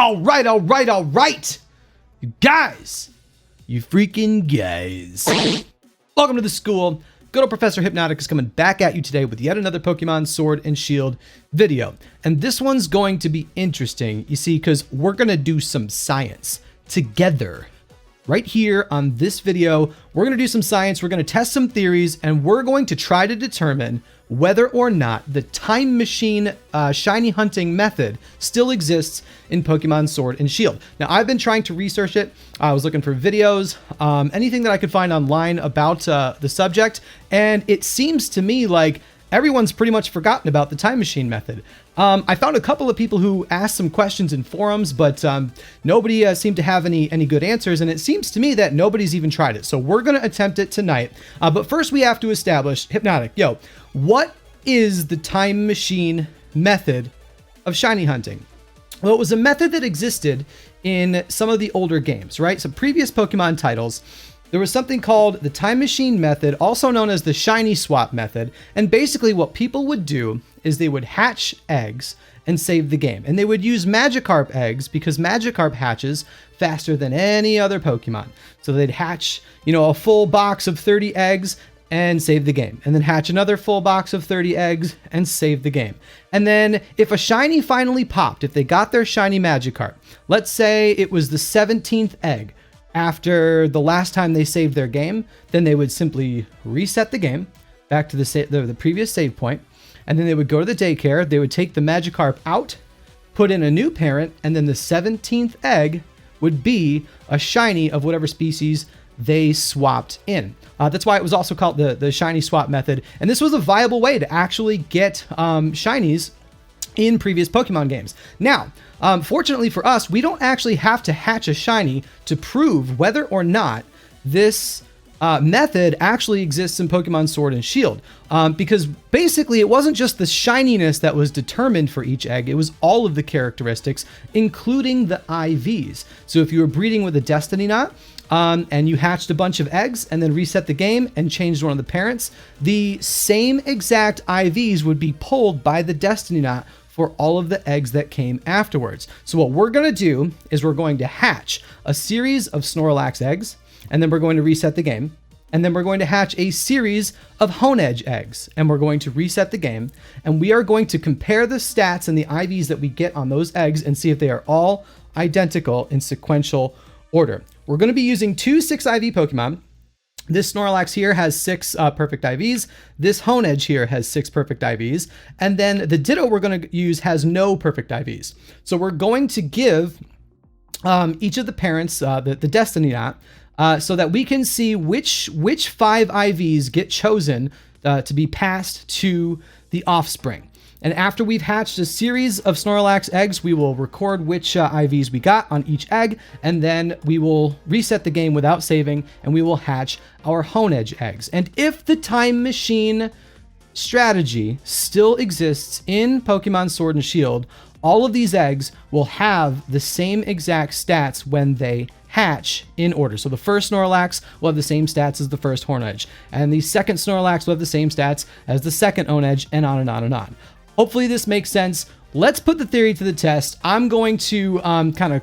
All right. You guys. You freaking guys. Welcome to the school. Good old Professor Hypnotic is coming back at you today with yet another Pokemon Sword and Shield video. And this one's going to be interesting, you see, because we're going to do some science together. Right here on this video, we're going to do some science, we're going to test some theories, and we're going to try to determine whether or not the time machine shiny hunting method still exists in Pokemon Sword and Shield. Now, I've been trying to research it. I was looking for videos, anything that I could find online about the subject, and it seems to me like everyone's pretty much forgotten about the time machine method. I found a couple of people who asked some questions in forums, but nobody seemed to have any good answers, and it seems to me that nobody's even tried it. So we're going to attempt it tonight. But first we have to establish, Hypnotic, what is the time machine method of shiny hunting? Well, it was a method that existed in some of the older games, right? Some previous Pokemon titles. There was something called the time machine method, also known as the shiny swap method. And basically what people would do is they would hatch eggs and save the game. And they would use Magikarp eggs because Magikarp hatches faster than any other Pokemon. So they'd hatch, a full box of 30 eggs and save the game. And then hatch another full box of 30 eggs and save the game. And then if a shiny finally popped, if they got their shiny Magikarp, let's say it was the 17th egg, after the last time they saved their game, then they would simply reset the game back to the previous save point, and then they would go to the daycare, they would take the Magikarp out, put in a new parent, and then the 17th egg would be a shiny of whatever species they swapped in. That's why it was also called the shiny swap method, and this was a viable way to actually get shinies in previous Pokemon games. Now, fortunately for us, we don't actually have to hatch a shiny to prove whether or not this method actually exists in Pokemon Sword and Shield. Because basically it wasn't just the shininess that was determined for each egg, it was all of the characteristics, including the IVs. So if you were breeding with a Destiny Knot, and you hatched a bunch of eggs and then reset the game and changed one of the parents, the same exact IVs would be pulled by the Destiny Knot for all of the eggs that came afterwards. So what we're going to do is we're going to hatch a series of Snorlax eggs, and then we're going to reset the game. And then we're going to hatch a series of Honedge eggs, and we're going to reset the game. And we are going to compare the stats and the IVs that we get on those eggs and see if they are all identical in sequential order. We're going to be using two 6 IV Pokemon. This Snorlax here has 6 perfect IVs. This Honedge here has 6 perfect IVs. And then the Ditto we're going to use has no perfect IVs. So we're going to give each of the parents the Destiny Knot so that we can see which 5 IVs get chosen to be passed to the offspring. And after we've hatched a series of Snorlax eggs, we will record which IVs we got on each egg, and then we will reset the game without saving, and we will hatch our Honedge eggs. And if the time machine strategy still exists in Pokemon Sword and Shield, all of these eggs will have the same exact stats when they hatch in order. So the first Snorlax will have the same stats as the first Honedge, and the second Snorlax will have the same stats as the second Honedge, and on and on and on. Hopefully this makes sense. Let's put the theory to the test. I'm going to kind of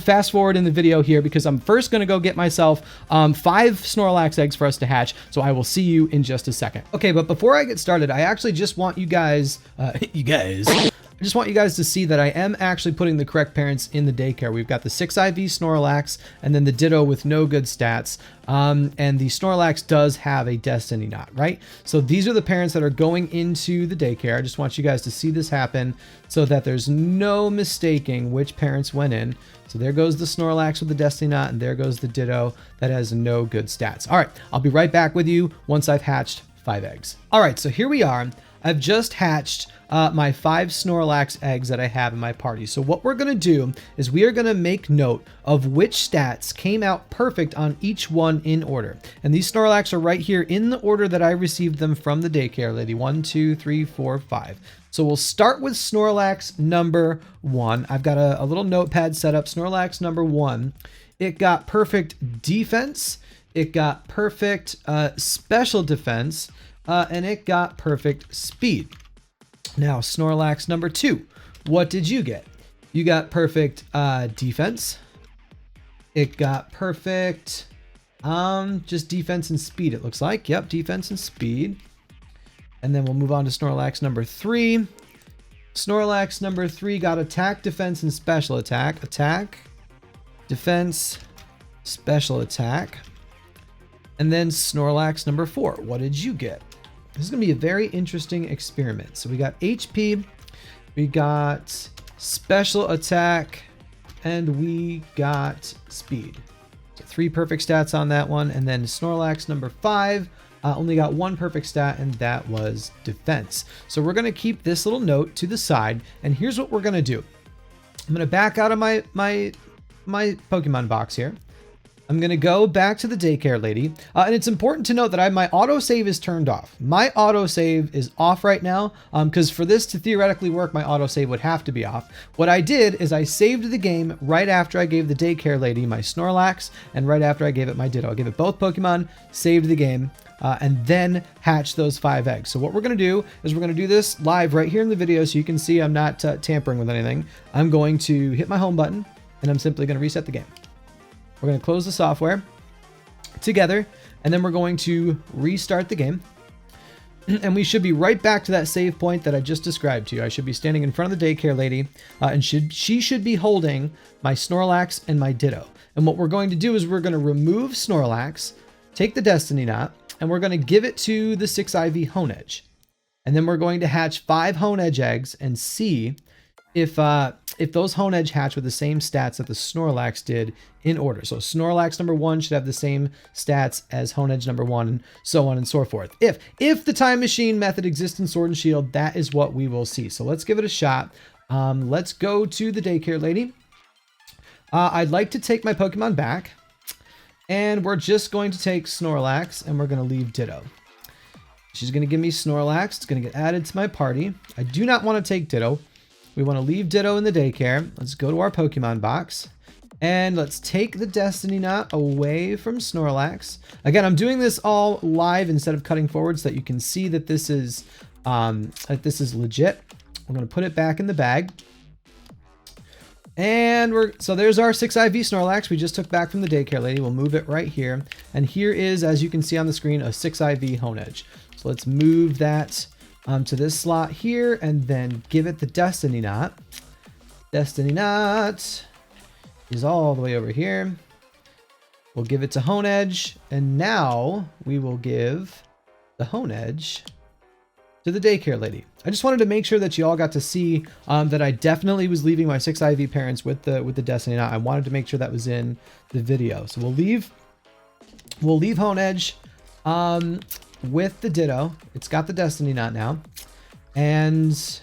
fast forward in the video here because I'm first going to go get myself 5 Snorlax eggs for us to hatch. So I will see you in just a second. Okay, but before I get started, I actually just want you guys, I just want you guys to see that I am actually putting the correct parents in the daycare. We've got the 6 IV Snorlax and then the Ditto with no good stats. And the Snorlax does have a Destiny Knot, right? So these are the parents that are going into the daycare. I just want you guys to see this happen so that there's no mistaking which parents went in. So there goes the Snorlax with the Destiny Knot, and there goes the Ditto that has no good stats. All right, I'll be right back with you once I've hatched 5 eggs. All right, so here we are. I've just hatched my 5 Snorlax eggs that I have in my party. So what we're going to do is we are going to make note of which stats came out perfect on each one in order. And these Snorlax are right here in the order that I received them from the daycare lady. 1, 2, 3, 4, 5. So we'll start with Snorlax number 1. I've got a little notepad set up. Snorlax number 1. It got perfect defense. It got perfect special defense. And it got perfect speed. Now, Snorlax number 2. What did you get? You got perfect defense. It got perfect just defense and speed, it looks like. Yep, defense and speed. And then we'll move on to Snorlax number 3. Snorlax number 3 got attack, defense, and special attack. Attack, defense, special attack. And then Snorlax number 4. What did you get? This is going to be a very interesting experiment. So we got HP, we got special attack, and we got speed. So 3 perfect stats on that one. And then Snorlax number 5 only got 1 perfect stat, and that was defense. So we're going to keep this little note to the side. And here's what we're going to do. I'm going to back out of my Pokemon box here. I'm going to go back to the daycare lady. And it's important to note that my autosave is turned off. My autosave is off right now because for this to theoretically work, my autosave would have to be off. What I did is I saved the game right after I gave the daycare lady my Snorlax and right after I gave it my Ditto. I gave it both Pokemon, saved the game, and then hatched those 5 eggs. So what we're going to do is we're going to do this live right here in the video so you can see I'm not tampering with anything. I'm going to hit my home button and I'm simply going to reset the game. We're going to close the software together, and then we're going to restart the game. And we should be right back to that save point that I just described to you. I should be standing in front of the daycare lady, and she should be holding my Snorlax and my Ditto. And what we're going to do is we're going to remove Snorlax, take the Destiny Knot, and we're going to give it to the 6 IV Honedge. And then we're going to hatch 5 Honedge eggs and see if those Honedge hatch with the same stats that the Snorlax did in order. So Snorlax number 1 should have the same stats as Honedge number 1, and so on and so forth. If the time machine method exists in Sword and Shield, that is what we will see. So let's give it a shot. Let's go to the daycare lady. I'd like to take my Pokemon back, and we're just going to take Snorlax, and we're going to leave Ditto. She's going to give me Snorlax. It's going to get added to my party. I do not want to take Ditto. We want to leave Ditto in the daycare. Let's go to our Pokemon box. And let's take the Destiny Knot away from Snorlax. Again, I'm doing this all live instead of cutting forward so that you can see that this is legit. We're going to put it back in the bag. And so there's our 6 IV Snorlax we just took back from the daycare lady. We'll move it right here. And here is, as you can see on the screen, a 6 IV Honedge. So let's move that to this slot here and then give it the Destiny Knot. Destiny Knot is all the way over here. We'll give it to Honedge, and now we will give the Honedge to the daycare lady. I just wanted to make sure that you all got to see that I definitely was leaving my 6 IV parents with the Destiny Knot. I wanted to make sure that was in the video. So we'll leave Honedge with the Ditto. It's got the Destiny Knot now. And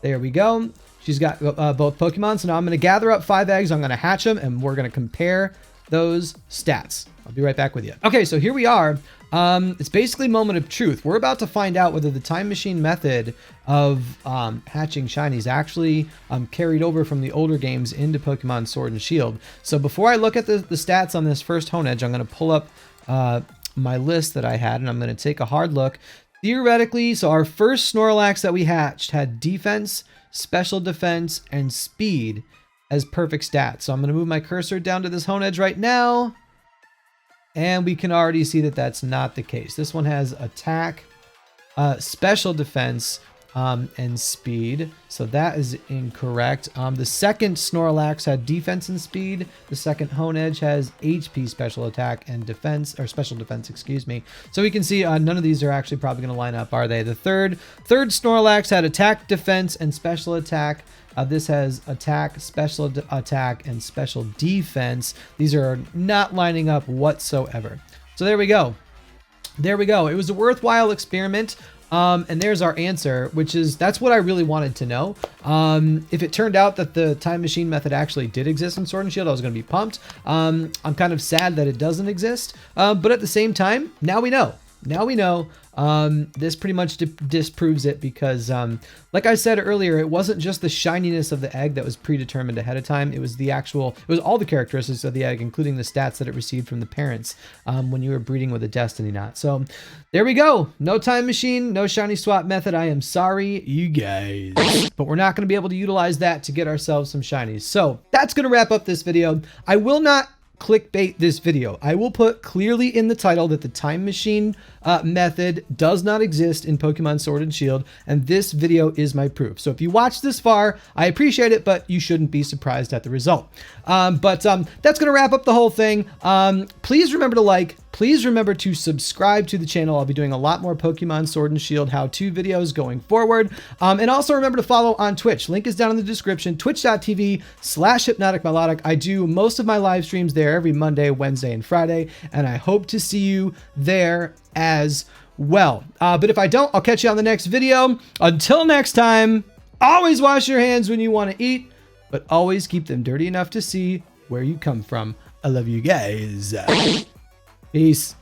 there we go. She's got both Pokemon. So now I'm going to gather up 5 eggs. I'm going to hatch them, and we're going to compare those stats. I'll be right back with you. Okay, so here we are. It's basically moment of truth. We're about to find out whether the time machine method of hatching shinies actually carried over from the older games into Pokemon Sword and Shield. So before I look at the stats on this first Honedge, I'm going to pull up my list that I had, and I'm going to take a hard look. Theoretically, so our first Snorlax that we hatched had defense, special defense, and speed as perfect stats. So I'm going to move my cursor down to this Honedge right now, and we can already see that that's not the case. This one has attack, special defense, and speed. So that is incorrect. The second Snorlax had defense and speed. The second Honedge has HP, special attack, and defense, or special defense, excuse me. So we can see none of these are actually probably going to line up, are they? The third Snorlax had attack, defense, and special attack. This has attack, special attack, and special defense. These are not lining up whatsoever. So there we go. There we go. It was a worthwhile experiment. And there's our answer, that's what I really wanted to know. If it turned out that the time machine method actually did exist in Sword and Shield, I was going to be pumped. I'm kind of sad that it doesn't exist. But at the same time, now we know. Now we know. This pretty much disproves it because, like I said earlier, it wasn't just the shininess of the egg that was predetermined ahead of time. It was all the characteristics of the egg, including the stats that it received from the parents when you were breeding with a destiny knot. So there we go. No time machine, no shiny swap method. I am sorry, you guys. But we're not going to be able to utilize that to get ourselves some shinies. So that's going to wrap up this video. I will not clickbait this video. I will put clearly in the title that the time machine method does not exist in Pokemon Sword and Shield, and this video is my proof. So if you watched this far, I appreciate it, but you shouldn't be surprised at the result. That's going to wrap up the whole thing. Please remember to like, please remember to subscribe to the channel. I'll be doing a lot more Pokemon Sword and Shield how-to videos going forward. And also remember to follow on Twitch. Link is down in the description, twitch.tv/hypnoticmelodic. I do most of my live streams there every Monday, Wednesday, and Friday, and I hope to see you there as well. But if I don't, I'll catch you on the next video. Until next time, always wash your hands when you want to eat, but always keep them dirty enough to see where you come from. I love you guys. Peace.